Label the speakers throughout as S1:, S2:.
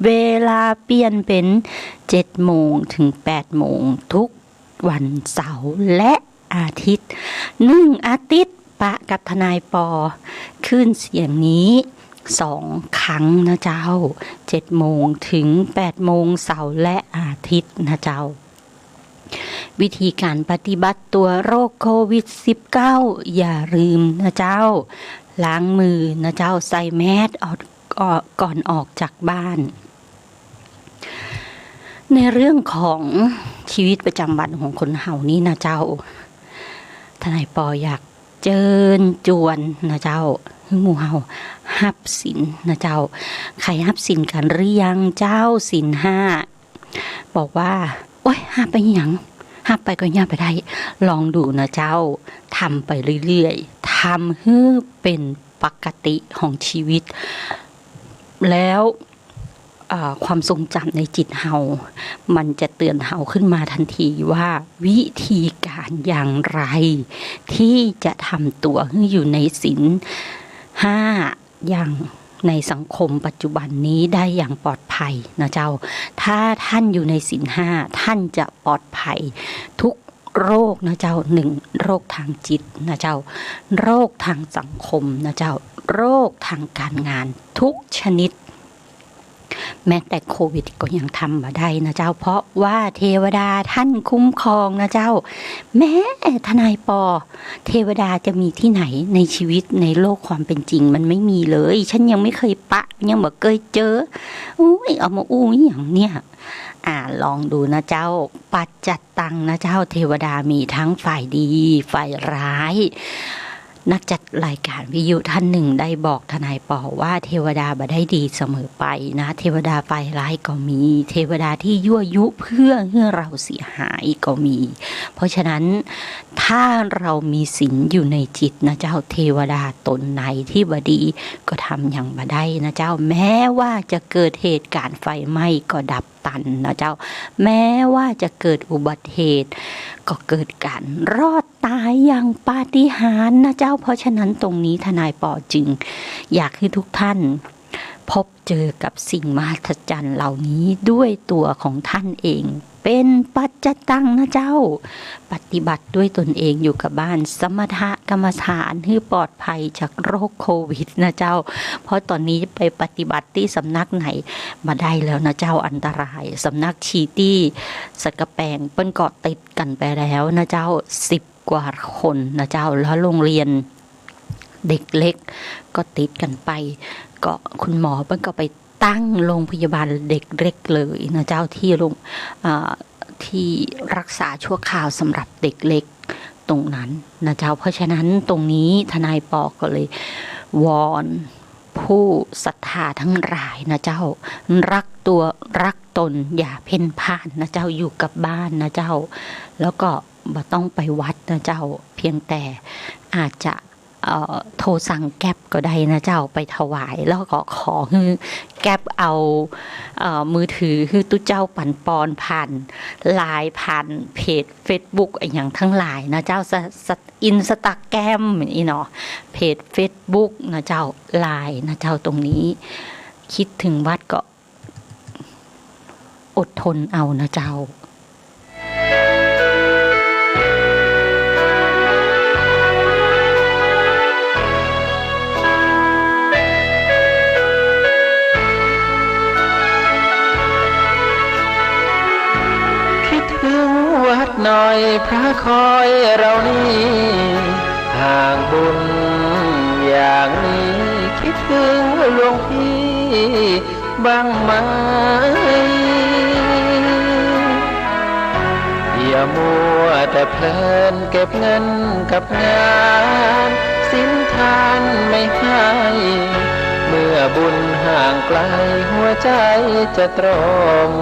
S1: เวลาเปลี่ยนเป็น7 โมงถึง8 โมงทุกวันเสาร์และอาทิตย์1 อาทิตย์ปะกับทนายปอขึ้นเสียงนี้2 ครั้งนะเจ้า7 โมงถึง8 โมงเสาร์และอาทิตย์นะเจ้าวิธีการปฏิบัติตัวโรคโควิด -19 อย่าลืมนะเจ้าล้างมือนะเจ้าใส่แมสก่อนออกจากบ้านในเรื่องของชีวิตประจำวันของคนเฮานี่นะเจ้าทนายปออยากเจิญจวนนะเจ้าหมู่เฮาฮับศีลนะเจ้าใครฮับศีลกันหรือยังเจ้าศีล5บอกว่าโอ๊ยฮับไปหยังฮับไปก็ย่าไปได้ลองดูนะเจ้าทำไปเรื่อยๆทำให้เป็นปกติของชีวิตแล้วความทรงจำในจิตเฮามันจะเตือนเฮาขึ้นมาทันทีว่าวิธีการอย่างไรที่จะทำตัวให้อยู่ในศีล5อย่างในสังคมปัจจุบันนี้ได้อย่างปลอดภัยนะเจ้าถ้าท่านอยู่ในศีล5ท่านจะปลอดภัยทุกโรคนะเจ้า1โรคทางจิตนะเจ้าโรคทางสังคมนะเจ้าโรคทางการงานทุกชนิดแม้แต่โควิดก็ยังทำมาได้นะเจ้าเพราะว่าเทวดาท่านคุ้มครองนะเจ้าแม้ทนายปอเทวดาจะมีที่ไหนในชีวิตในโลกความเป็นจริงมันไม่มีเลยฉันยังไม่เคยปะยังบ่เคยเจออุ้ยเอามาอู้อย่างเนี้ยลองดูนะเจ้าปัจจัตตังนะเจ้าเทวดามีทั้งฝ่ายดีฝ่ายร้ายนักจัดรายการวิทยุท่านหนึ่งได้บอกทนายปอว่าเทวดาบ่ได้ดีเสมอไปนะเทวดาฝ่ายร้ายก็มีเทวดาที่ยั่วยุเพื่อให้เราเสียหายก็มีเพราะฉะนั้นถ้าเรามีศีลอยู่ในจิตนะเจ้าเทวดาตนไหนที่บ่ดีก็ทำอย่างบ่ได้นะเจ้าแม้ว่าจะเกิดเหตุการณ์ไฟไหม้ก็ดับตันนะเจ้าแม้ว่าจะเกิดอุบัติเหตุก็เกิดการรอดตายอย่างปาฏิหาริย์นะเจ้าเพราะฉะนั้นตรงนี้ทนายปอจึงอยากให้ทุกท่านพบเจอกับสิ่งมหัศจรรย์เหล่านี้ด้วยตัวของท่านเองเป็นปัจจตังนะเจ้าปฏิบัติด้วยตนเองอยู่กับบ้านสมถะกรรมฐานให้ปลอดภัยจากโรคโควิดนะเจ้าเพราะตอนนี้ไปปฏิบัติที่สำนักไหนมาได้แล้วนะเจ้าอันตรายสำนักชีตี้สักกะแปงเปิ้นเกาะติดกันไปแล้วนะเจ้า10 กว่าคนนะเจ้าแล้วโรงเรียนเด็กเล็กก็ติดกันไปก็คุณหมอเปิ้นก็ไปตั้งโรงพยาบาลเด็กเล็กเลยนะเจ้าที่รักษาชั่วคราวสำหรับเด็กเล็กตรงนั้นนะเจ้าเพราะฉะนั้นตรงนี้ทนายปอก็เลยวอนผู้ศรัทธาทั้งหลายนะเจ้ารักตัวรักตนอย่าเพ่นพ่านนะเจ้าอยู่กับบ้านนะเจ้าแล้วก็บ่ต้องไปวัดนะเจ้าเพียงแต่อาจจะโทรสั่งแก๊ปก็ได้นะเจ้าไปถวายแล้วก็ขอให้แก๊ปเอามือถือให้ตุ้เจ้าปั่นปอนผ่านไลน์ผ่านเพจ Facebook อย่างทั้งหลายนะเจ้าอินสตาแกรมนี่เนาะเพจ Facebook นะเจ้าไลน์นะเจ้าตรงนี้คิดถึงวัดก็อดทนเอานะเจ้า
S2: วัดหน่อยพระคอยเรานี่ห่างบุญอย่างนี้คิดถึงหลวงพี่บ้างไหมอย่ามัวแต่เพลินเก็บเงินกับงานสินทานไม่ให้เมื่อบุญห่างไกลหัวใจจะตรม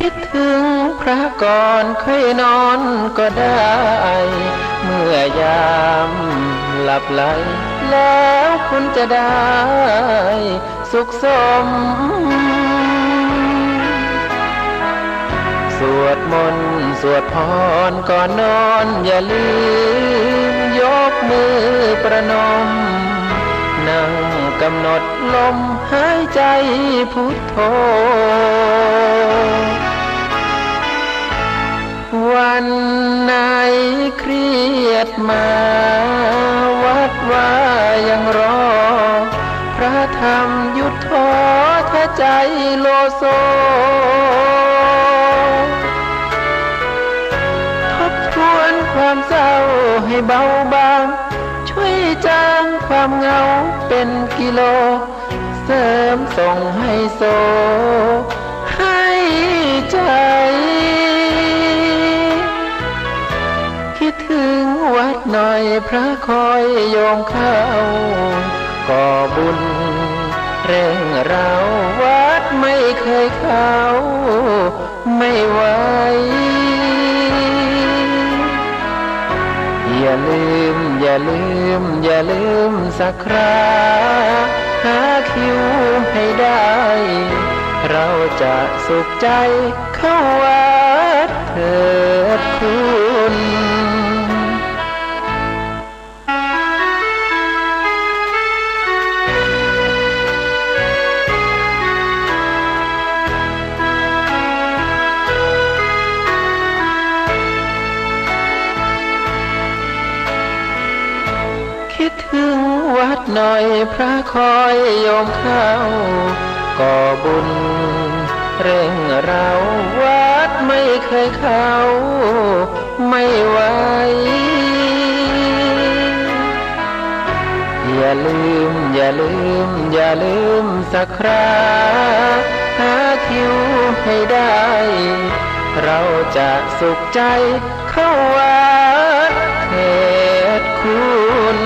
S2: คิดถึงพระก่อนค่อยนอนก็ได้เมื่อยามหลับไหลแล้วคุณจะได้สุขสมสวดมนต์สวดพรก่อนนอนอย่าลืมยกมือประนม นั่งกำหนดลมหายใจพุทโธวันไหนเครียดมาวัดว่ายังรอพระธรรมหยุดท้อถ้าใจโลโซทบทวนความเศร้าให้เบาบางช่วยจางความเหงาเป็นกิโลเสริมส่งให้โซให้ใจคิดถึงวัดหน่อยพระคอยโยมเข้าก่อบุญเร่งเราวัดไม่เคยเข้าไม่ไหวอย่าลืมอย่าลืมอย่าลืมสักคราหาคิวให้ได้เราจะสุขใจเข้าวัดเถิดคุณคิดถึงวัดหน่อยพระคอยโยมเข้าก่อบุญเร่งเราวัดไม่เคยเข้าไม่ไหวอย่าลืมอย่าลืมอย่าลืมสักคราหาคิวให้ได้เราจะสุขใจเข้าวัดเถิดคุณ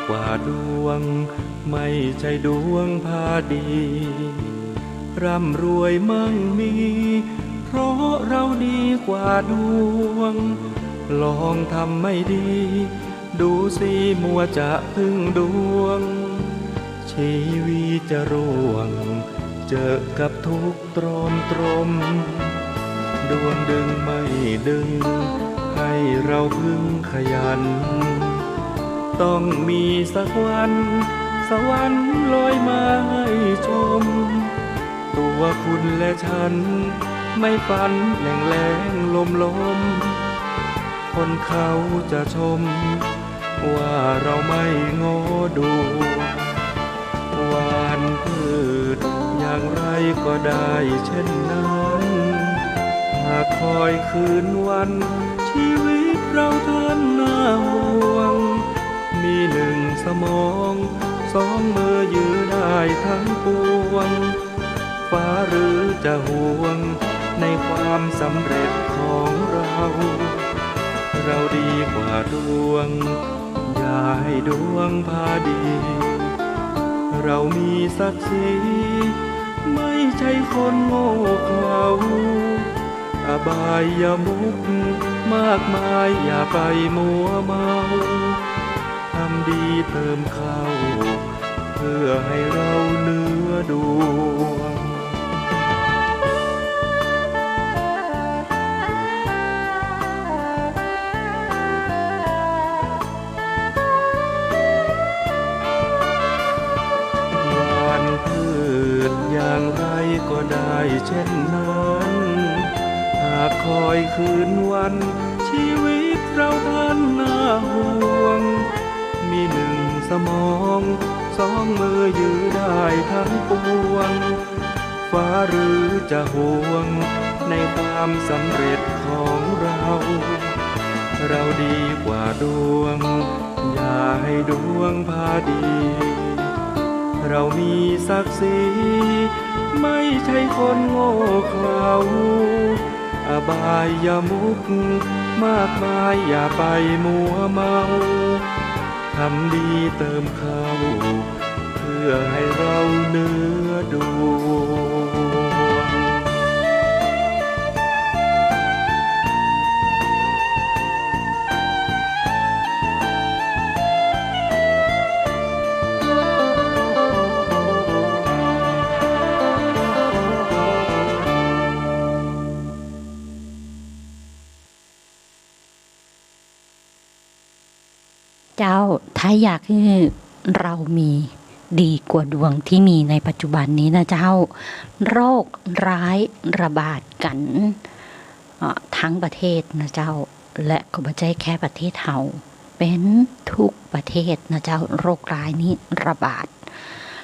S3: กว่าดวงไม่ใช่ดวงพาดีร่ำรวยมั่งมีเพราะเราดีกว่าดวงลองทำไม่ดีดูสิมัวจะพึ่งดวงชีวิตจะร่วงเจอกับทุกข์ตรมดวงดึงไม่ดึงให้เราพึ่งขยันต้องมีสักวันสวรรค์ลอยมาให้ชมตัวคุณและฉันไม่ฝันแหลงลมคนเขาจะชมว่าเราไม่โง่ดูหวานพืชอย่างไรก็ได้เช่นนั้นหากคอยคืนวันชีวิตเราท่านน่าห่วงมีหนึ่งสมองสองมือยืนได้ทั้งปวงฟ้าหรือจะห่วงในความสำเร็จของเราดีกว่าดวงอย่าให้ดวงพาดีเรามีศักดิ์ศรีไม่ใช่คนโง่เขลาอบายอย่ามุกมากมายอย่าไปมัวเมาทำดีเติมเข้าเพื่อให้เราเหนือดวงอย่างไรก็ได้เช่นนั้นหากคอยคืนวันช ชีวิตเราท่านน่าห่วงมีหนึ่งสมองสองมือยือได้ทั้งปวงฟ้าหรือจะห่วงในความสำเร็จของเราดีกว่าดวงอย่าให้ดวงพาดีเรามีศักดิ์ศรีไม่ใช่คนโง่เขลาอบายอย่ามุกมากมายอย่าไปมัวเมาทำดีเติมเข้าเพื่อให้เราเหนือดวง
S1: เจ้าถ้าอยากให้เรามีดีกว่าดวงที่มีในปัจจุบันนี้นะเจ้าโรคร้ายระบาดกันทั้งประเทศนะเจ้าและก็ไม่ใช่แค่ประเทศเฮาเป็นทุกประเทศนะเจ้าโรคร้ายนี้ระบาด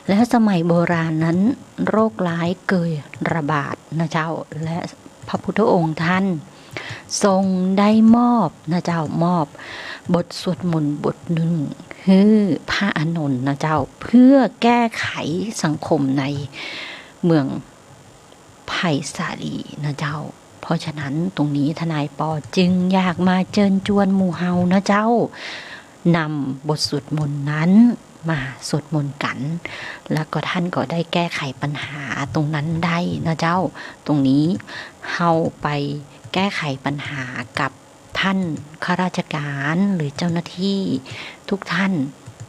S1: แล้วสมัยโบราณนั้นโรคร้ายเกิดระบาดนะเจ้าและพระพุทธองค์ท่านทรงได้มอบนะเจ้ามอบบทสวดมนต์บทหนึ่งคือพระอานนท์นะเจ้าเพื่อแก้ไขสังคมในเมืองไผ่สาลีนะเจ้าเพราะฉะนั้นตรงนี้ทนายปอจึงอยากมาเชิญชวนหมู่เฮานะเจ้านำบทสวดมนต์นั้นมาสวดมนต์กันแล้วก็ท่านก็ได้แก้ไขปัญหาตรงนั้นได้นะเจ้าตรงนี้เฮาไปแก้ไขปัญหากับท่านข้าราชการหรือเจ้าหน้าที่ทุกท่าน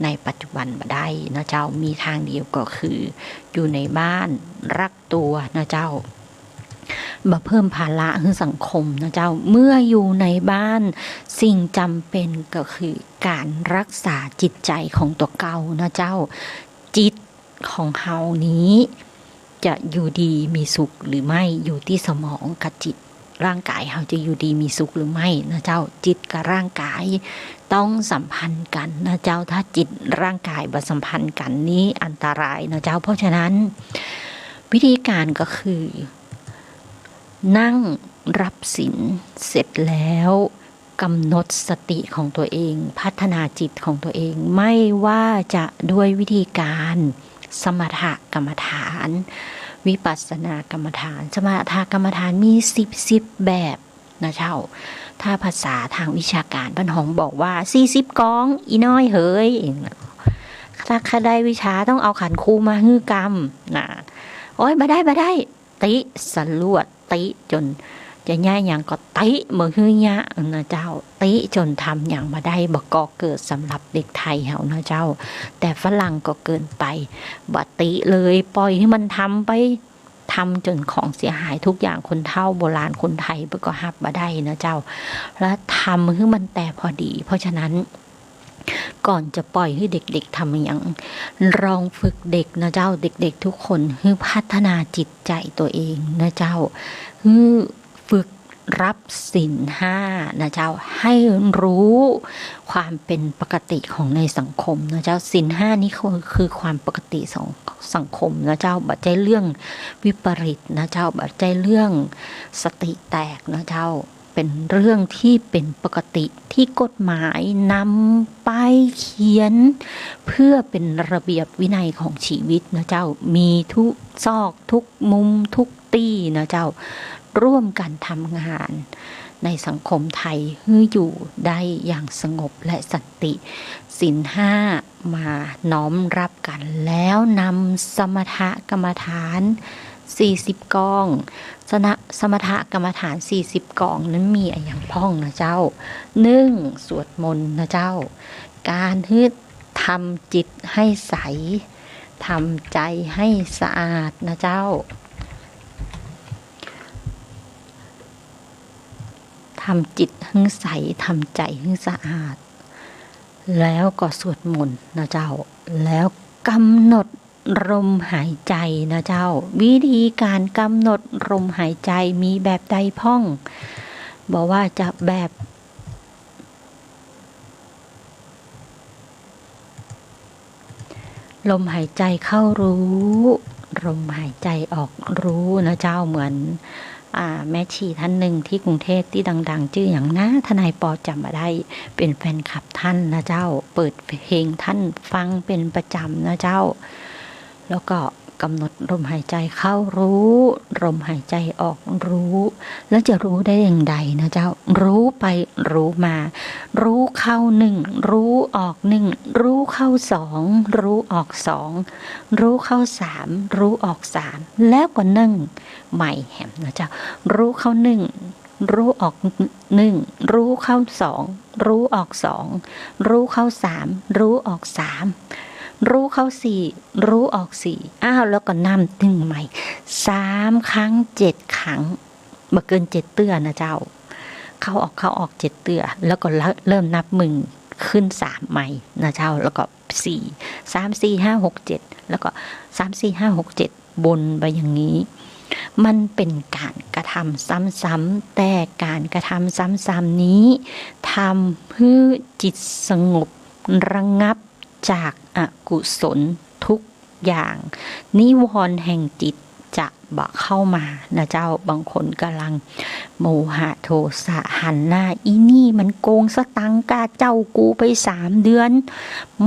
S1: ในปัจจุบันมาได้นะเจ้ามีทางเดียวก็คืออยู่ในบ้านรักตัวนะเจ้ามาเพิ่มภาระให้สังคมนะเจ้าเมื่ออยู่ในบ้านสิ่งจำเป็นก็คือการรักษาจิตใจของตัวเก่านะเจ้าจิตของเฮานี้จะอยู่ดีมีสุขหรือไม่อยู่ที่สมองกับจิตร่างกายเราจะอยู่ดีมีสุขหรือไม่นะเจ้าจิตกับร่างกายต้องสัมพันธ์กันนะเจ้าถ้าจิตร่างกายบ่สัมพันธ์กันนี้อันตรายนะเจ้าเพราะฉะนั้นวิธีการก็คือนั่งรับศีลเสร็จแล้วกำหนดสติของตัวเองพัฒนาจิตของตัวเองไม่ว่าจะด้วยวิธีการสมถกรรมฐานวิปัสสนากรรมฐานสมถกรรมฐานมี10แบบนะเจ้าถ้าภาษาทางวิชาการบ้านหองบอกว่า40กองอีน้อยเฮ้ยถ้าใครได้วิชาต้องเอาขันครูมาฮื้อกรรมนะโอ้ยบ่ได้ติสลวดติจนจะง่ายอย่างก็ติมือฮื้อยะนะเจ้าติจนทำอย่างมาได้บ่ก่อเกิดสำหรับเด็กไทยเฮานะเจ้าแต่ฝรั่งก็เกินไปบ่ติเลยปล่อยให้มันทำไปทำจนของเสียหายทุกอย่างคนเฒ่าโบราณคนไทยก็ฮับบ่ได้นะเจ้าแล้วทำให้มันแต่พอดีเพราะฉะนั้นก่อนจะปล่อยให้เด็กๆทำอย่างลองฝึกเด็กนะเจ้าเด็กๆทุกคนให้พัฒนาจิตใจตัวเองนะเจ้าให้ฝึกรับศีล5นะเจ้าให้รู้ความเป็นปกติของในสังคมนะเจ้าศีล5นี้คือความปกติของสังคมนะเจ้าบัดใจเรื่องวิปริตนะเจ้าบัดใจเรื่องสติแตกนะเจ้าเป็นเรื่องที่เป็นปกติที่กฎหมายนำไปเขียนเพื่อเป็นระเบียบวินัยของชีวิตนะเจ้ามีทุกซอกทุกมุมทุกตี้นะเจ้าร่วมกันทำงานในสังคมไทยให้อยู่ได้อย่างสงบและสันติศีล5มาน้อมรับกันแล้วนำสมถกรรมฐาน40กองสมถกรรมฐาน40กองนั้นมีอย่างพ้องนะเจ้า1สวดมนต์นะเจ้าการทำจิตให้ใสทำใจให้สะอาดนะเจ้าทำจิตให้ใสทำใจให้สะอาดแล้วก็สวดมนต์นะเจ้าแล้วกำหนดลมหายใจนะเจ้าวิธีการกำหนดลมหายใจมีแบบใดพ้องบอกว่าจะแบบ ลมหายใจเข้ารู้ลมหายใจออกรู้นะเจ้าเหมือนแม่ชีท่านหนึ่งที่กรุงเทพที่ดังๆชื่ออย่างนะทนายปอจำมาได้เป็นแฟนคลับท่านนะเจ้าเปิดเพลงท่านฟังเป็นประจำนะเจ้าแล้วก็กำหนดลมหายใจเข้ารู้ลมหายใจออกรู้แล้วจะรู้ได้อย่างไรนะเจ้ารู้ไปรู้มารู้เข้าหนึ่งรู้ออกหนึ่งรู้เข้าสองรู้ออกสองรู้เข้าสามรู้ออกสามแล้วก็หนึ่งใหม่แหมนะเจ้ารู้เข้าหนึ่งรู้ออกหนึ่งรู้เข้าสองรู้ออกสองรู้เข้าสามรู้ออกสามรู้เข้าสี่รู้ออกสี่แล้วก็นำตึงใหม่3 ครั้ง 7 ครั้งบ่เกิน7 เตื้อนะเจ้าเข้าออก7 เตื้อแล้วก็เริ่มนับมึงขึ้น3ใหม่นะเจ้าแล้วก็4 3 4 5 6 7แล้วก็3 4 5 6 7บนไปอย่างนี้มันเป็นการกระทำซ้ำๆแต่การกระทำซ้ำๆนี้ทำให้จิตสงบระงับจากอกุศลทุกอย่างนิวรณ์แห่งจิตจะบ่เข้ามานะเจ้าบางคนกำลังโมหะโทสะหันหน้าอีนี่มันโกงสตังกาเจ้ากูไป3 เดือน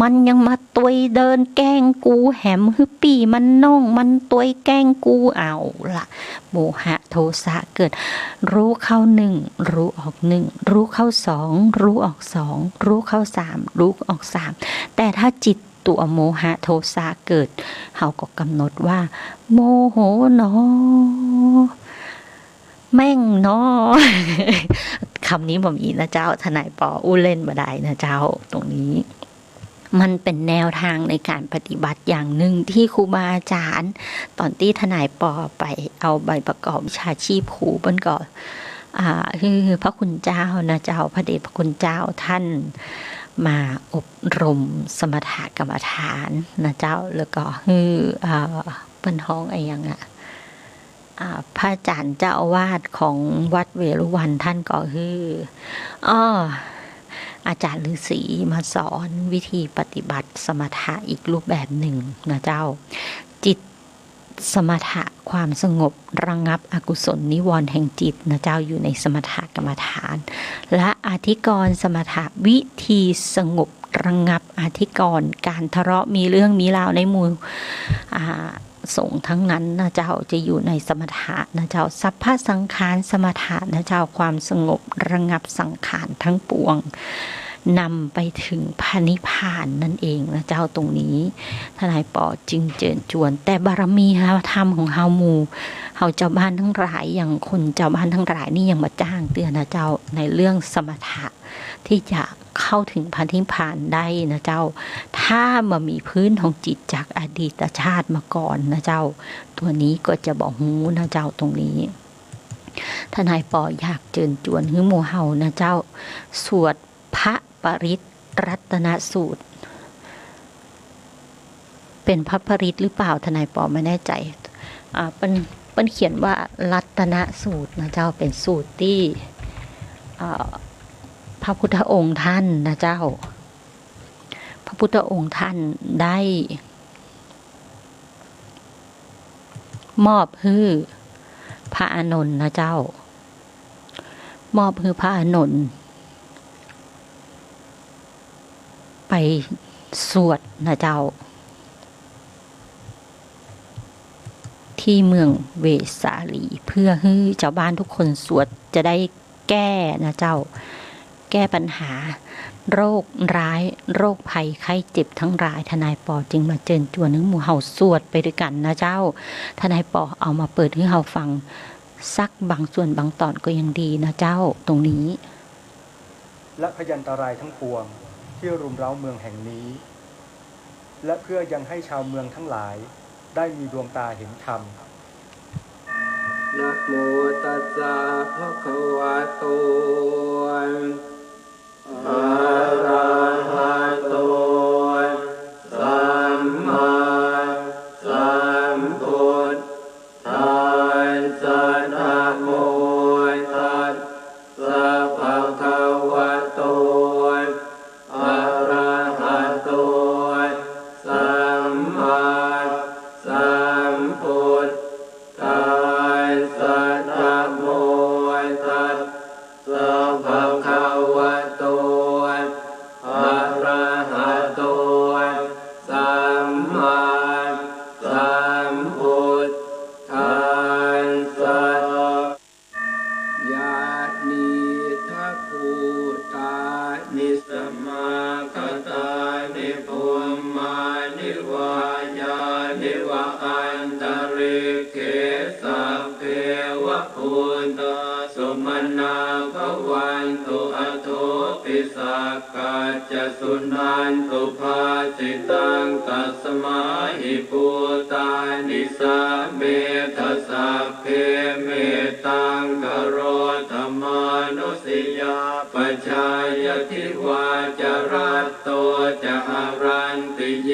S1: มันยังมาตวยเดินแกล้งกูแหมฮึปีมันน่องมันตวยแกล้งกูเอาล่ะโมหะโทสะเกิดรู้เข้า1รู้ออก1รู้เข้า2รู้ออก2รู้เข้า3รู้ออก3แต่ถ้าจิตตัวโมหะโทสะเกิดเขาก็กำหนดว่าโมโหเนาะแม่งเนาะ คำนี้ผมอีนะเจ้าทนายปออู้เล่นมาได้นะเจ้าตรงนี้มันเป็นแนวทางในการปฏิบัติอย่างหนึ่งที่ครูบาอาจารย์ตอนที่ทนายปอไปเอาใบประกอบวิชาชีพครูบนก่อนคือพระคุณเจ้านะเจ้าพระเดชพระคุณเจ้าท่านมาอบรมสมถกรรมฐานนะเจ้าแล้วก็คือเป็นห้องอะไรอย่างพระอาจารย์เจ้าอาวาสของวัดเวรุวันท่านก็คืออาจารย์ฤาษีมาสอนวิธีปฏิบัติสมถะอีกรูปแบบหนึ่งนะเจ้าจิตสมถะความสงบระงับอกุศลนิวรณ์แห่งจิตนะเจ้าอยู่ในสมถกรรมฐานและอธิกรณ์สมถะวิธีสงบระงับอธิกรณ์การทะเลาะมีเรื่องมีราวในหมู่สงฆ์ทั้งนั้นนะเจ้าจะอยู่ในสมถะนะเจ้าสัพพะสังขารสมถะนะเจ้าความสงบระงับสังขารทั้งปวงนำไปถึงพระนิพพานนั่นเองนะเจ้าตรงนี้ทนายปอจึงเจิญจวนแต่บารมีธรรมของเฮาหมู่เฮาเจ้าบ้านทั้งหลายอย่างคนเจ้าบ้านทั้งหลายนี่ยังมาจ้างเตือนนะเจ้าในเรื่องสมถะที่จะเข้าถึงพระนิพพานได้นะเจ้าถ้ามามีพื้นของจิตจากอดีตชาติมาก่อนนะเจ้าตัวนี้ก็จะบอกหูนะเจ้าตรงนี้ทนายปออยากเจิญจวนให้หมู่เฮานะเจ้าสวดพระปริตรัตนสูตรเป็นพระปริตหรือเปล่าทนายปอไม่แน่ใจเป็นเขียนว่ารัตนสูตรนะเจ้าเป็นสูตรที่พระพุทธองค์ท่านนะเจ้าพระพุทธองค์ท่านได้มอบให้พระอานนท์นะเจ้ามอบให้พระอานนท์ไปสวดนะเจ้าที่เมืองเวสาลีเพื่อให้ชาวบ้านทุกคนสวดจะได้แก้นะเจ้าแก้ปัญหาโรคร้ายโรคภัยไข้เจ็บทั้งหลายทนายปอจึงมาเจิญจวนให้หมู่เฮาสวดไปด้วยกันนะเจ้าทนายปอเอามาเปิดให้เฮาฟังสักบางส่วนบางตอนก็ยังดีนะเจ้าตรงนี้
S4: และพยันตรายทั้งปวงที่รุมเร้าเมืองแห่งนี้และเพื่อยังให้ชาวเมืองทั้งหลายได้มีดวงตาเห็นธรรม
S3: นะโมตัสสะภะคะวะโตอะระหะโตสัมมาสัมพุทธัสสะนะโมตัสสะภะคะวะโตอะระหะโตสัม กัจจสุนันตุภาสิตังตัสมาหิภูตานิสาเมทัสสะเพเมตังกโรธรรมานุสิยาปัจจายทิวาจารัตโตจะหารันติเย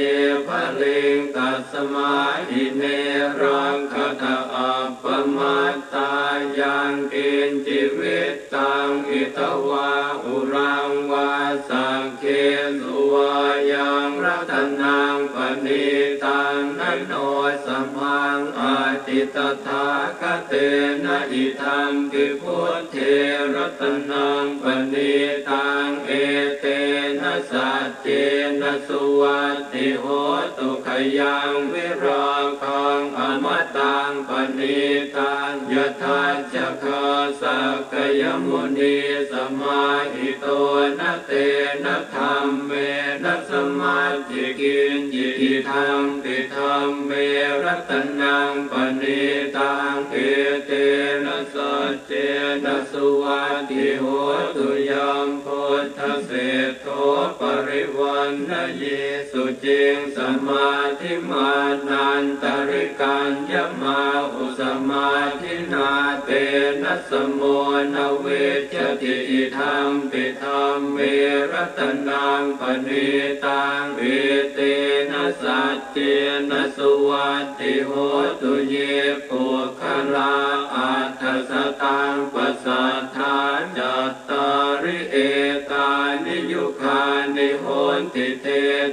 S3: ภะเลงตัสมาหิเนรังคตะอัปปมัตตายังกินจิวิตตังอิตวาอุรังวาสังเคสุวายังรัตนังปณิตังนันโนสัมมังอาติตถาคเตนะอิทังกิพุทเทรัตนังปณิตังเอเตนะสัจเจนะสุวัตติโหตุขยังวิราคังอมตังปณิตังยถาจักขสักกยมุนีสมาหิโตนะเตนะธรรมเมนะสมาธิกินจิติธรรมปิธรรมเมรัตนังปณิตังเอเตนะสัจเจนะสุวัตติโหตุยัมพุทธเศธโธปริวันนะเยสุจิงสมาธิมานันตริกัญญมาอุสมาธินาเตนะสโมนะเวจติธรรมปิธรรมเมรัตนังปณิตังเอเตนะสัจเจนะสุวัตติโหตุเยปุคลาอัตถสตังปัสสัทธาจัตตาริเอกานิยุคานิโหนติเต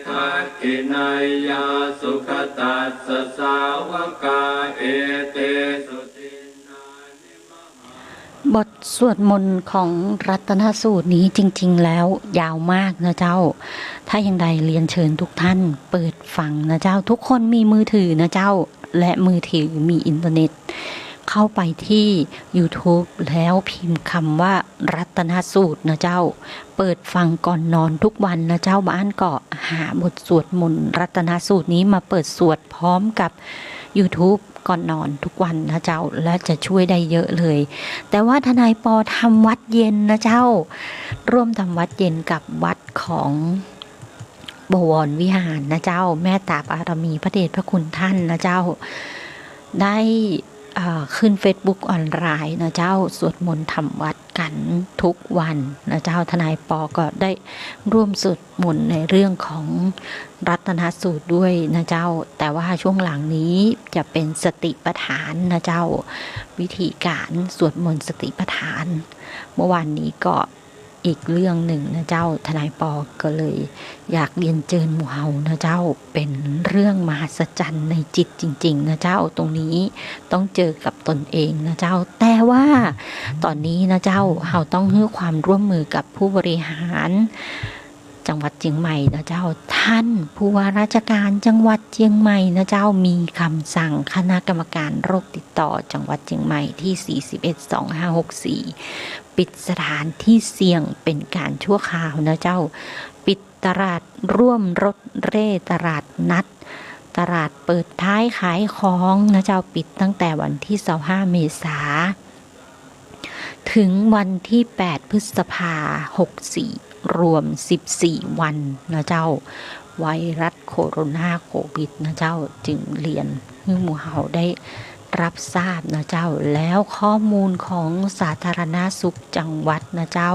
S3: ทักขินายยาสุขตัสสะสาวกาเอเตสุตินานิมหา
S1: บทสวดมนต์ของรัตนสูตรนี้จริงๆแล้วยาวมากนะเจ้าถ้าอย่างใดเรียนเชิญทุกท่านเปิดฟังนะเจ้าทุกคนมีมือถือนะเจ้าและมือถือมีอินเทอร์เน็ตเข้าไปที่ YouTube แล้วพิมพ์คำว่ารัตนสูตรนะเจ้าเปิดฟังก่อนนอนทุกวันนะเจ้าบ้านก็หาบทสวดมนต์รัตนสูตรนี้มาเปิดสวดพร้อมกับ YouTube ก่อนนอนทุกวันนะเจ้าและจะช่วยได้เยอะเลยแต่ว่าทนายปอทำวัดเย็นนะเจ้าร่วมทำวัดเย็นกับวัดของบวรวิหารนะเจ้าแม่ตาบารมีพระเดชพระคุณท่านนะเจ้าได้ขึ้น Facebook ออนไลน์นะเจ้าสวดมนต์ทำวัดกันทุกวันนะเจ้าทนายปอก็ได้ร่วมสวดมนต์ในเรื่องของรัตนสูตรด้วยนะเจ้าแต่ว่าช่วงหลังนี้จะเป็นสติปัฏฐานนะเจ้าวิธีการสวดมนต์สติปัฏฐานเมื่อวานนี้ก็อีกเรื่องหนึ่งนะเจ้าทนายปอก็เลยอยากเรียนเชิญหมู่เฮานะเจ้าเป็นเรื่องมหัศจรรย์ในจิตจริงๆนะเจ้าตรงนี้ต้องเจอกับตนเองนะเจ้าแต่ว่าตอนนี้นะเจ้าเฮาต้องให้ความร่วมมือกับผู้บริหารจังหวัดเชียงใหม่นะเจ้าท่านผู้ว่าราชการจังหวัดเชียงใหม่นะเจ้ามีคำสั่งคณะกรรมการโรคติดต่อจังหวัดเชียงใหม่ที่412564ปิดสถานที่เสี่ยงเป็นการชั่วคราวนะเจ้าปิดตลาดร่วมรถเร่ตลาดนัดตลาดเปิดท้ายขายของนะเจ้าปิดตั้งแต่วันที่25เมษายนถึงวันที่8พฤษภาคม64รวม14วันนะเจ้าไวรัสโคโรนาโควิดนะเจ้าจึงเรียนให้หมู่เฮาได้รับทราบนะเจ้าแล้วข้อมูลของสาธารณสุขจังหวัดนะเจ้า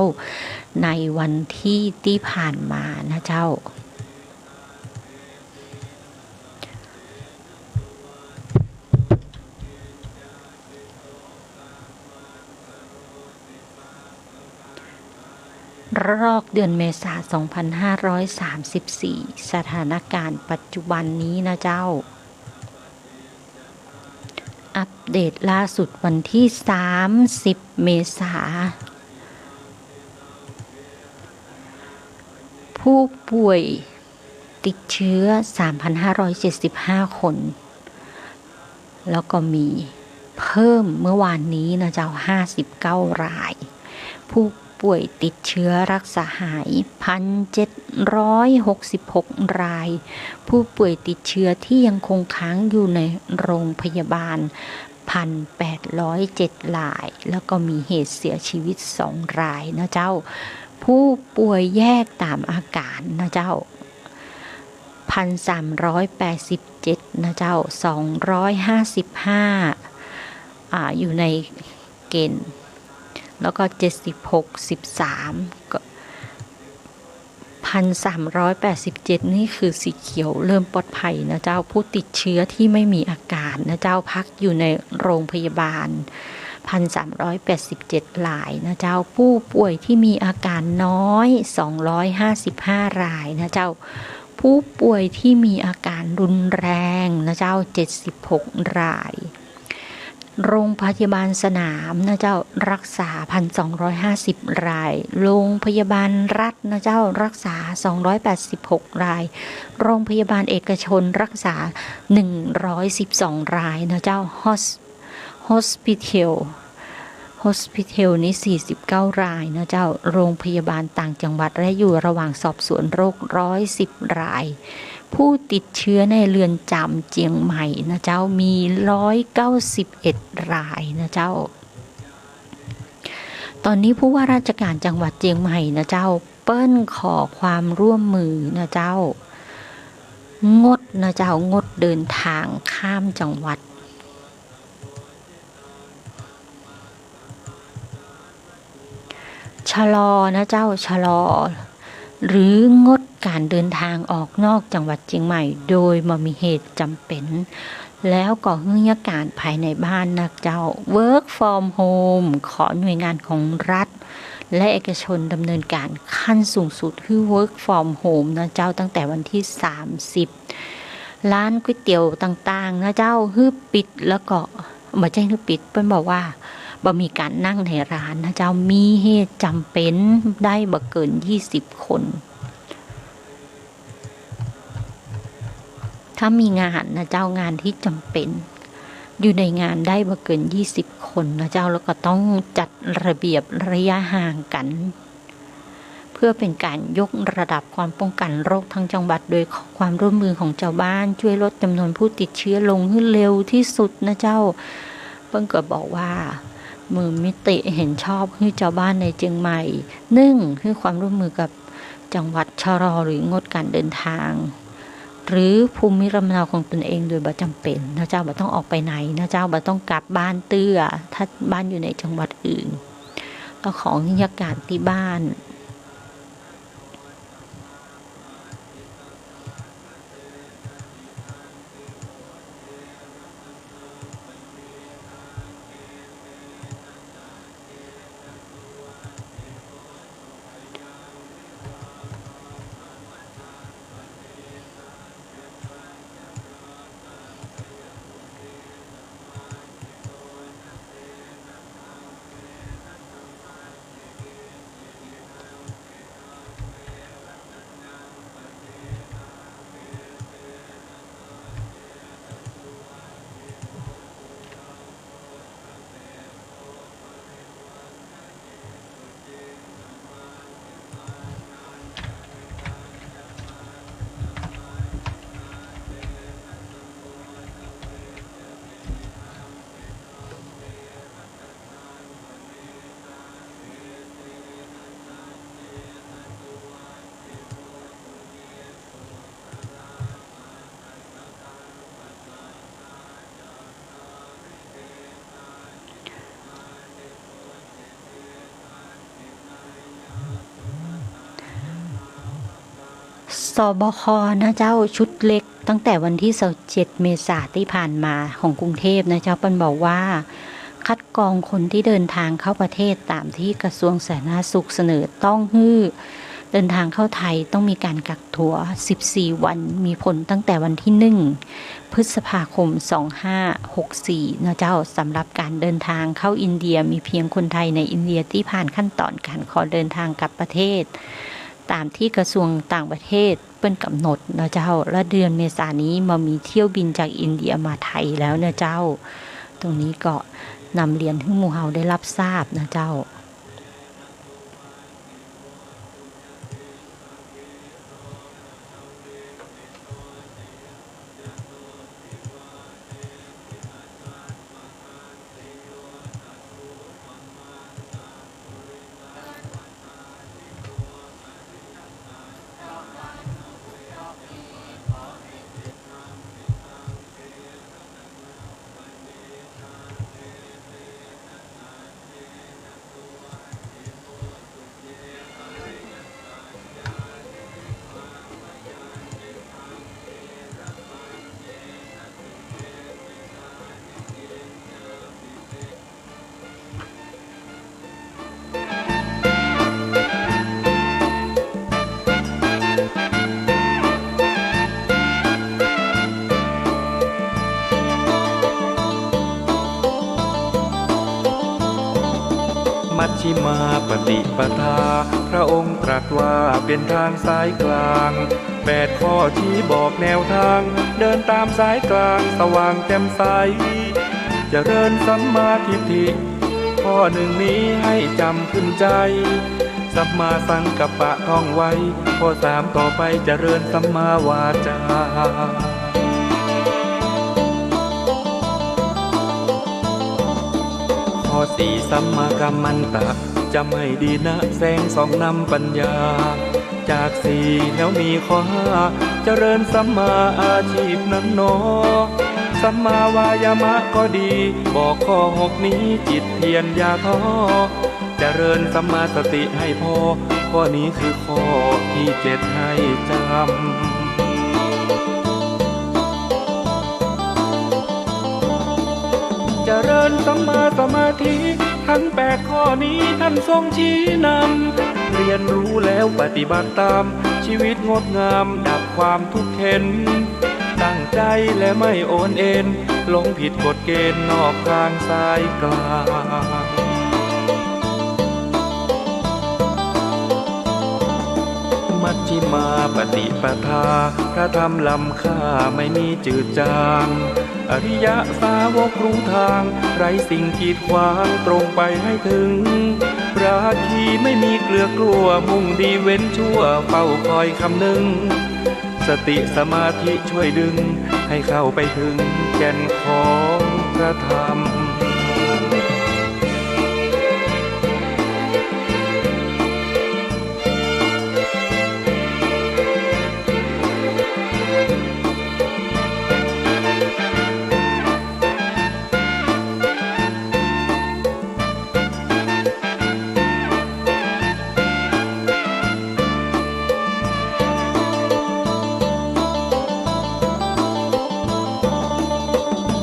S1: ในวันที่ผ่านมานะเจ้ารอบเดือนเมษายน2534สถานการณ์ปัจจุบันนี้นะเจ้าอัปเดตล่าสุดวันที่30เมษายนผู้ป่วยติดเชื้อ 3,575 คนแล้วก็มีเพิ่มเมื่อวานนี้นะเจ้า59รายผู้ป่วยติดเชื้อรักษาหาย 1,766 รายผู้ป่วยติดเชื้อที่ยังคงค้างอยู่ในโรงพยาบาล 1,807 รายแล้วก็มีเหตุเสียชีวิต2รายนะเจ้า ผู้ป่วยแยกตามอาการนะเจ้า1,387นะเจ้า255อยู่ในเกณฑ์แล้วก็76 13ก็1,387นี่คือสีเขียวเริ่มปลอดภัยนะเจ้าผู้ติดเชื้อที่ไม่มีอาการนะเจ้าพักอยู่ในโรงพยาบาล1,387 รายนะเจ้าผู้ป่วยที่มีอาการน้อย255รายนะเจ้าผู้ป่วยที่มีอาการรุนแรงนะเจ้า76รายโรงพยาบาลสนามนะเจ้ารักษา1,250รายโรงพยาบาลรัฐนะเจ้ารักษา286รายโรงพยาบาลเอกชนรักษา112รายนะเจ้าHospital นี้49รายนะเจ้าโรงพยาบาลต่างจังหวัดและอยู่ระหว่างสอบสวนโรค110รายผู้ติดเชื้อในเรือนจำเจียงใหม่นะเจ้ามี191รายนะเจ้าตอนนี้ผู้ว่าราชการจังหวัดเจียงใหม่นะเจ้าเปิ้ลขอความร่วมมือนะเจ้างดนะเจ้างดเดินทางข้ามจังหวัดชะลอนะเจ้าชะลอหรืองดการเดินทางออกนอกจังหวัดเชียงใหม่โดยบ่มีเหตุจำเป็นแล้วก็เฮื่อการภายในบ้านนะเจ้า Work from home ขอหน่วยงานของรัฐและเอกชนดำเนินการขั้นสูงสุดคือ Work from home นะเจ้าตั้งแต่วันที่30ร้านก๋วยเตี๋ยวต่างๆนะเจ้าฮื้อปิดแล้วก็บ่ใช่ฮื้อปิดเพิ่นบอกว่าบ่มีการนั่งในร้านนะเจ้ามีเหตุจำเป็นได้บ่เกิน20คนถ้ามีงานนะเจ้างานที่จำเป็นอยู่ในงานได้บ่เกิน20คนนะเจ้าแล้วก็ต้องจัดระเบียบระยะห่างกันเพื่อเป็นการยกระดับความป้องกันโรคทั้งจังหวัดโดยความร่วมมือของชาวบ้านช่วยลดจำนวนผู้ติดเชื้อลงให้เร็วที่สุดนะเจ้าเพิ่นก็บอกว่ามือมิติเห็นชอบให้ชาวบ้านในเชียงใหม่1คือความร่วมมือกับจังหวัดชะลอหรืองดการเดินทางหรือภูมิลำเนาของตนเองโดยบ่จำเป็นนะเจ้าบ่ต้องออกไปไหนนะเจ้าบ่ต้องกลับบ้านเตื้อถ้าบ้านอยู่ในจังหวัดอื่นก็ของบรรยากาศที่บ้านสบคนะเจ้าชุดเล็กตั้งแต่วันที่27เมษายนที่ผ่านมาของกรุงเทพนะเจ้าเปิ้นบอกว่าคัดกรองคนที่เดินทางเข้าประเทศตามที่กระทรวงสาธารณสุขเสนอต้องเดินทางเข้าไทยต้องมีการกักตัว14วันมีผลตั้งแต่วันที่1พฤษภาคม2564นะเจ้าสำหรับการเดินทางเข้าอินเดียมีเพียงคนไทยในอินเดียที่ผ่านขั้นตอนการขอเดินทางกลับประเทศตามที่กระทรวงต่างประเทศเปิ้นกำหนดนะเจ้าและเดือนเมษายนนี้มามีเที่ยวบินจากอินเดียมาไทยแล้วนะเจ้าตรงนี้ก็นำเรียนให้หมู่เฮาได้รับทราบนะเจ้า
S3: ชิมาปฏิปทาพระองค์ตรัสว่าเป็นทางสายกลาง8 ข้อชี้บอกแนวทางเดินตามสายกลางสว่างแจ่มใสเจริญสัมมาทิฏฐิข้อหนึ่งนี้ให้จำขึ้นใจสัมมาสังกัปปะท่องไว้ข้อ3ต่อไปเจริญสัมมาวาจาข้อ4สัมมากัมมันตะจำให้ดีนะแสงส่องนำปัญญาจาก4แล้วมีข้อ5เจริญสัมมาอาชีพนั้นหนอสัมมาวายามะก็ดีบอกข้อ6นี้จิตเพียรอย่าท้อเจริญสัมมาสติให้พอข้อนี้คือข้อที่7ให้จำเจริญสัมมาสมาธิทั้ง8 ข้อนี้ท่านทรงชี้นำเรียนรู้แล้วปฏิบัติตามชีวิตงดงามดับความทุกข์เข็ญตั้งใจและไม่โอนเอ็นหลงผิดกฎเกณฑ์นอกทางสายกลางมัชฌิมาปฏิปทาพระธรรมล้ำค่าไม่มีจืดจางอริยสาวกรู้ทางไร้สิ่งกีดขวางตรงไปให้ถึงราคีไม่มีเกลือกลัวมุ่งดีเว้นชั่วเฝ้าคอยคำนึงสติสมาธิช่วยดึงให้เข้าไปถึงแก่นของพระธรรม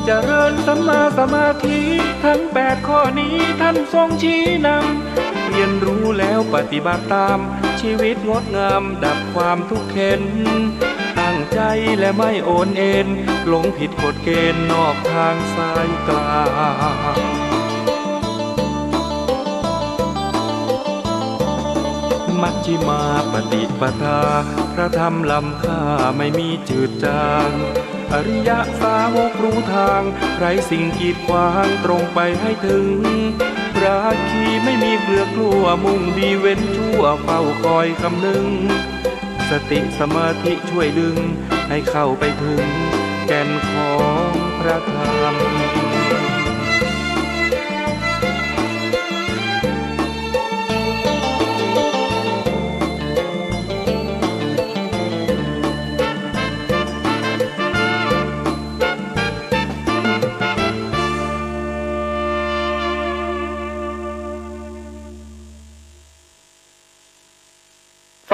S3: เจริญสัมมาสมาธิทั้ง8 ข้อนี้ท่านทรงชี้นำเรียนรู้แล้วปฏิบัติตามชีวิตงดงามดับความทุกข์เข็ญตั้งใจและไม่โอนเอ็นหลงผิดกฎเกณฑ์นอกทางสายกลางมัชฌิมาปฏิปทาพระธรรมล้ำค่าไม่มีจืดจางอริยสาวกรู้ทางไร้สิ่งกีดขวางตรงไปให้ถึงราคีไม่มีเกลือกลัวมุ่งดีเว้นชั่วเฝ้าคอยคำนึงสติสมาธิช่วยดึงให้เข้าไปถึงแก่นของพระธรรม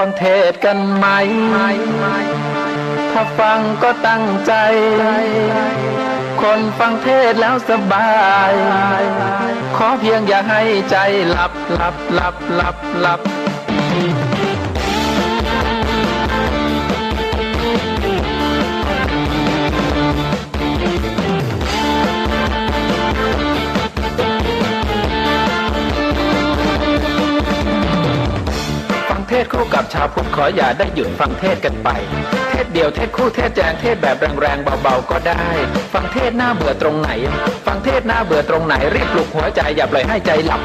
S2: ฟังเทศกันไหมถ้าฟังก็ตั้งใจคนฟังเทศแล้วสบายขอเพียงอย่าให้ใจหลับเทศคู่กับชาวพุทธขออย่าได้หยุดฟังเทศกันไปเทศเดียวเทศคู่เทศแจงเทศแบบแรงๆเบาๆก็ได้ฟังเทศหน้าเบื่อตรงไหนฟังเทศหน้าเบื่อตรงไหนรีบปลุกหัวใจอย่าปล่อยให้ใจหลับ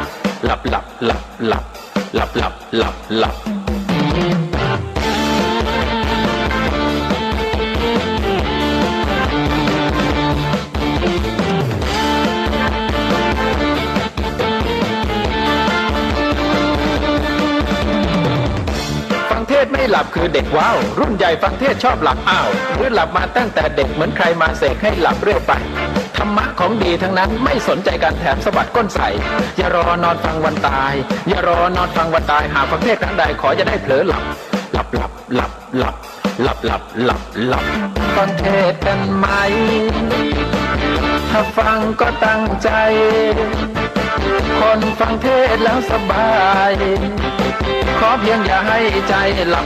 S2: ไม่หลับคือเด็กว้าวรุ่นใหญ่ฟังเทศชอบหลับอ้าวหรือหลับมาตั้งแต่เด็กเหมือนใครมาเสกให้หลับเรื่อยไปธรรมะของดีทั้งนั้นไม่สนใจการแถมสะบัดก้นใส่อย่ารอนอนฟังวันตายอย่ารอนอนฟังวันตายหากฟังเทศครั้งใดขอจะได้เผลอหลับฟังเทศกันไหมถ้าฟังก็ตั้งใจคนฟังเทศแล้วสบายขอเพียงอย่าให้ใจหลับ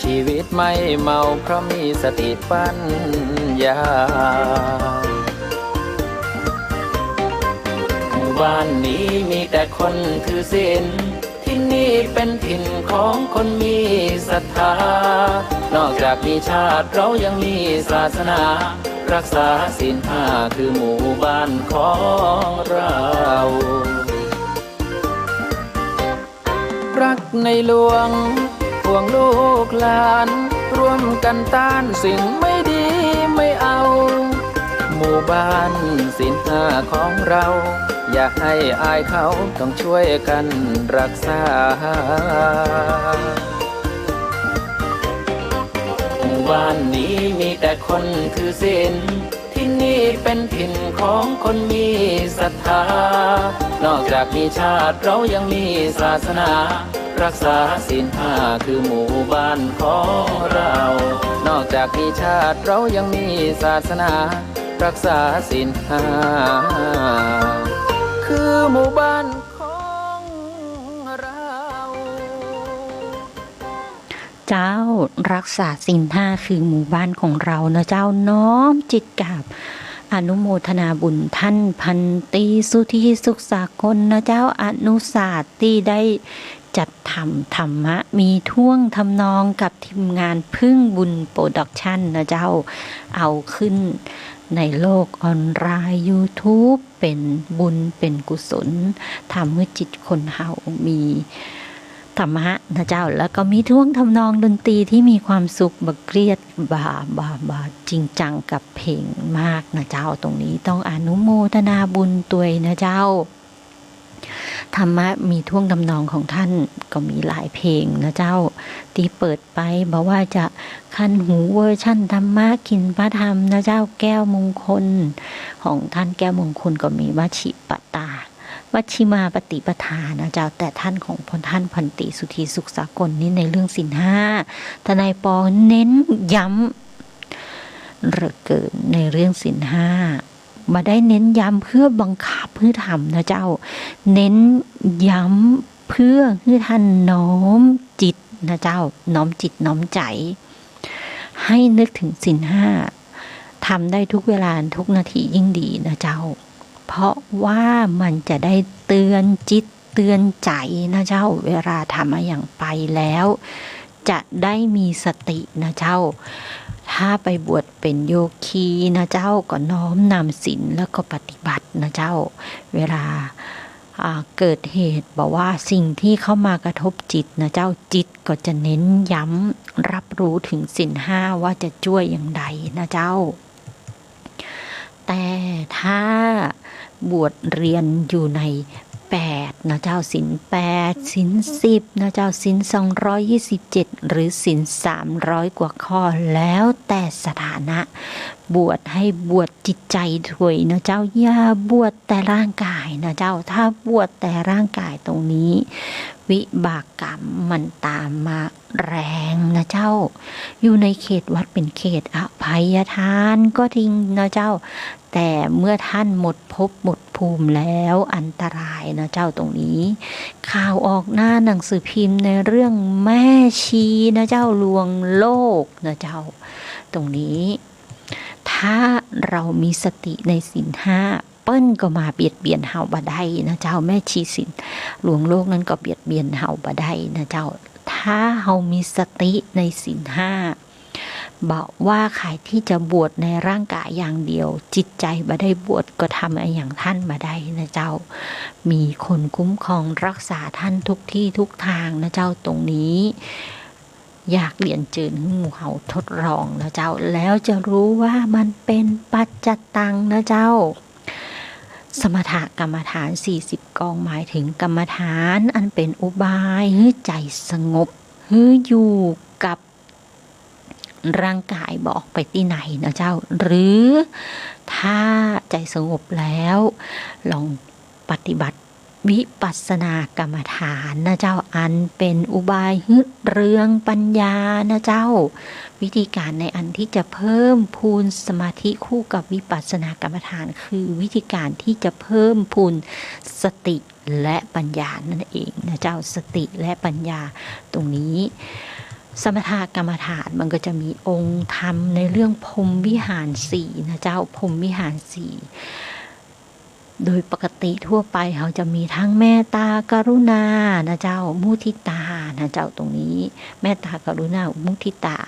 S2: ชีวิตไม่เมาเพราะมีสติปัญญาหมู่บ้านนี้มีแต่คนถือศีลที่นี่เป็นถิ่นของคนมีศรัทธานอกจากมีชาติเรายังมีศาสนารักษาศีลห้าคือหมู่บ้านของเรารักในหลวงห่วงลูกหลานร่วมกันต้านสิ่งไม่ดีไม่เอาหมู่บ้านศีลห้าของเราอย่าให้อายเขาต้องช่วยกันรักษาหมู่บ้านนี้มีแต่คนถือศีลที่นี่เป็นถิ่นของคนมีศรัทธานอกจากมีชาติเรายังมีศาสนารักษาศีลห้าคือหมู่บ้านของเรานอกจากมีชาติเรายังมีศาสนารักษาศีลห้าคือหมู่บ้านของเรา
S1: เจ้ารักษาศีลห้าคือหมู่บ้านของเรานะเจ้าน้อมจิตกราบอนุโมทนาบุญท่านพันตรีสุธีสุขสากลนะเจ้าอนุศาสตร์ที่ได้จัดทำธรรมะมีท่วงทำนองกับทีมงานพึ่งบุญโปรดักชั่นนะเจ้าเอาขึ้นในโลกออนไลน์ YouTube เป็นบุญเป็นกุศลทำให้จิตคนเฮามีธรรมะนะเจ้าแล้วก็มีท่วงทำนองดนตรีที่มีความสุขบักเครียดบาจริงจังกับเพลงมากนะเจ้าตรงนี้ต้องอนุโมทนาบุญตัวยนะเจ้าธรรมะมีท่วงทำนองของท่านก็มีหลายเพลงนะเจ้าที่เปิดไปบอกว่าจะคันหูเวอร์ชั่นธรรมะกินพระธรรมนะเจ้าแก้วมงคลของท่านแก้วมงคลก็มีวชิปตาวัชิมาปฏิปทานะเจ้าแต่ท่านของท่านพันติสุธีสุขสากลนี่ในเรื่องศีลห้าทนายปอเน้นย้ำเหลือเกินในเรื่องศีลห้ามาได้เน้นย้ำเพื่อบังคับเพื่อทำนะเจ้าเน้นย้ำเพื่อให้ท่านน้อมจิตนะเจ้าน้อมจิตน้อมใจให้นึกถึงศีลห้าทำได้ทุกเวลาทุกนาทียิ่งดีนะเจ้าเพราะว่ามันจะได้เตือนจิตเตือนใจนะเจ้าเวลาทำมาอย่างไปแล้วจะได้มีสตินะเจ้าถ้าไปบวชเป็นโยคีนะเจ้าก็น้อมนำศีลแล้วก็ปฏิบัตินะเจ้าเวลาเกิดเหตุบอกว่าสิ่งที่เข้ามากระทบจิตนะเจ้าจิตก็จะเน้นย้ำรับรู้ถึงศีลห้าว่าจะช่วยอย่างใดนะเจ้าแต่ถ้าบวชเรียนอยู่ใน8นะเจ้าศีล8ศีล10นะเจ้าศีล227หรือศีล300กว่าข้อแล้วแต่สถานะบวชให้บวชจิตใจด้วยนะเจ้าอย่าบวชแต่ร่างกายนะเจ้าถ้าบวชแต่ร่างกายตรงนี้วิบากกรรมมันตามมาแรงนะเจ้าอยู่ในเขตวัดเป็นเขตอภัยทานก็ทิ้งนะเจ้าแต่เมื่อท่านหมดภพหมดภูมิแล้วอันตรายนะเจ้าตรงนี้ข่าวออกหน้าหนังสือพิมพ์ในเรื่องแม่ชีนะเจ้าลวงโลกนะเจ้าตรงนี้ถ้าเรามีสติในศีลห้าเปิ้นก็มาเบียดเบียนเฮาบ่ได้นะเจ้าแม่ชีศีลลวงโลกนั้นก็เบียดเบียนเฮาบ่ได้นะเจ้าถ้าเฮามีสติในศีลห้าบอกว่าใครที่จะบวชในร่างกายอย่างเดียวจิตใจบ่ได้บวชก็ทำอย่างท่านบ่ได้นะเจ้ามีคนคุ้มครองรักษาท่านทุกที่ทุกทางนะเจ้าตรงนี้อยากเรียนเชิญหมู่เฮาทดลองนะเจ้าแล้วจะรู้ว่ามันเป็นปัจจตังนะเจ้าสมถกรรมฐาน40กองหมายถึงกรรมฐานอันเป็นอุบายให้ใจสงบให้อยู่กับร่างกายบอกไปที่ไหนนะเจ้าหรือถ้าใจสงบแล้วลองปฏิบัติวิปัสสนากรรมฐานนะเจ้าอันเป็นอุบายฮึดเรืองปัญญานะเจ้าวิธีการในอันที่จะเพิ่มพูนสมาธิคู่กับวิปัสสนากรรมฐานคือวิธีการที่จะเพิ่มพูนสติและปัญญานั่นเองนะเจ้าสติและปัญญาตรงนี้ สมถกรรมฐานมันก็จะมีองค์ธรรมในเรื่องพรหมวิหารสี่นะเจ้าพรหมวิหารสี่โดยปกติทั่วไปเขาจะมีทั้งเมตตากรุณานะเจ้ามุทิตานะเจ้าตรงนี้เมตตากรุณามุทิตา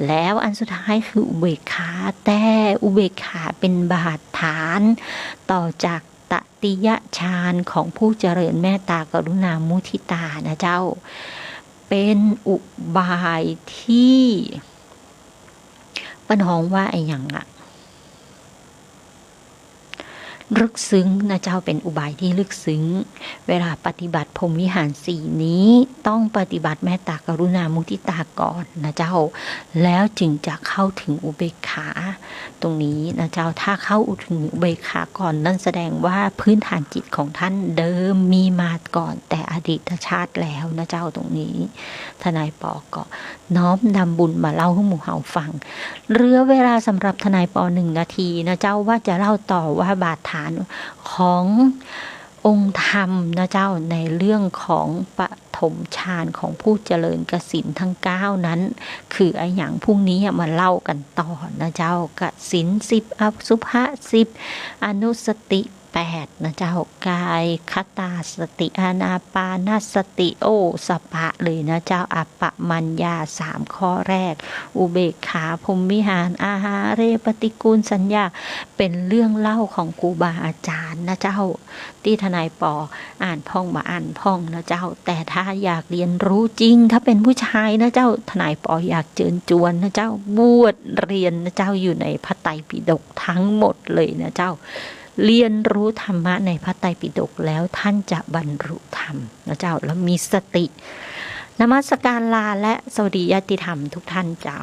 S1: แล้วอันสุดท้ายคืออุเบกขาแต่อุเบกขาเป็นบาดฐานต่อจากตติยฌานของผู้เจริญเมตตากรุณามุทิตานะเจ้าเป็นอุบายที่ปัญหองว่าไอ้อย่างลึกซึ้งนะเจ้าเป็นอุบายที่ลึกซึ้งเวลาปฏิบัติพรหมวิหารสี่นี้ต้องปฏิบัติเมตตากรุณามุทิตาก่อนนะเจ้าแล้วจึงจะเข้าถึงอุเบกขาตรงนี้นะเจ้าถ้าเข้าถึงอุเบกขาก่อนนั่นแสดงว่าพื้นฐานจิตของท่านเดิมมีมาก่อนแต่อดีตชาติแล้วนะเจ้าตรงนี้ทนายปอก็น้อมนำบุญมาเล่าให้หมู่เฮาฟังเหลือเวลาสำหรับทนายปอ1 นาทีนะเจ้าว่าจะเล่าต่อว่าบาดฐานขององค์ธรรมนะเจ้าในเรื่องของปฐมฌานของผู้เจริญกสิณทั้ง9นั้นคือไอ้อย่างพรุ่งนี้มาเล่ากันต่อนะเจ้ากสิณ10อสุภะ10อนุสติ8นะเจ้ากายคตาสติอานาปานสติโอสปะเลยนะเจ้าอัปปมัญญา3ข้อแรกอุเบกขาพรหมวิหารอาหาเรปฏิกูลสัญญาเป็นเรื่องเล่าของครูบาอาจารย์นะเจ้าที่ทนายปออ่านพ่องมาอ่านพ่องนะเจ้าแต่ถ้าอยากเรียนรู้จริงถ้าเป็นผู้ชายนะเจ้าทนายปออยากเชิญชวนนะเจ้าบวชเรียนนะเจ้าอยู่ในพระไตรปิฎกทั้งหมดเลยนะเจ้าเรียนรู้ธรรมะในพระไตรปิฎกแล้วท่านจะบรรลุธรรมนะเจ้าแล้วมีสตินมัสการลาและสวัสดีญาติธรรมทุกท่านเจ้า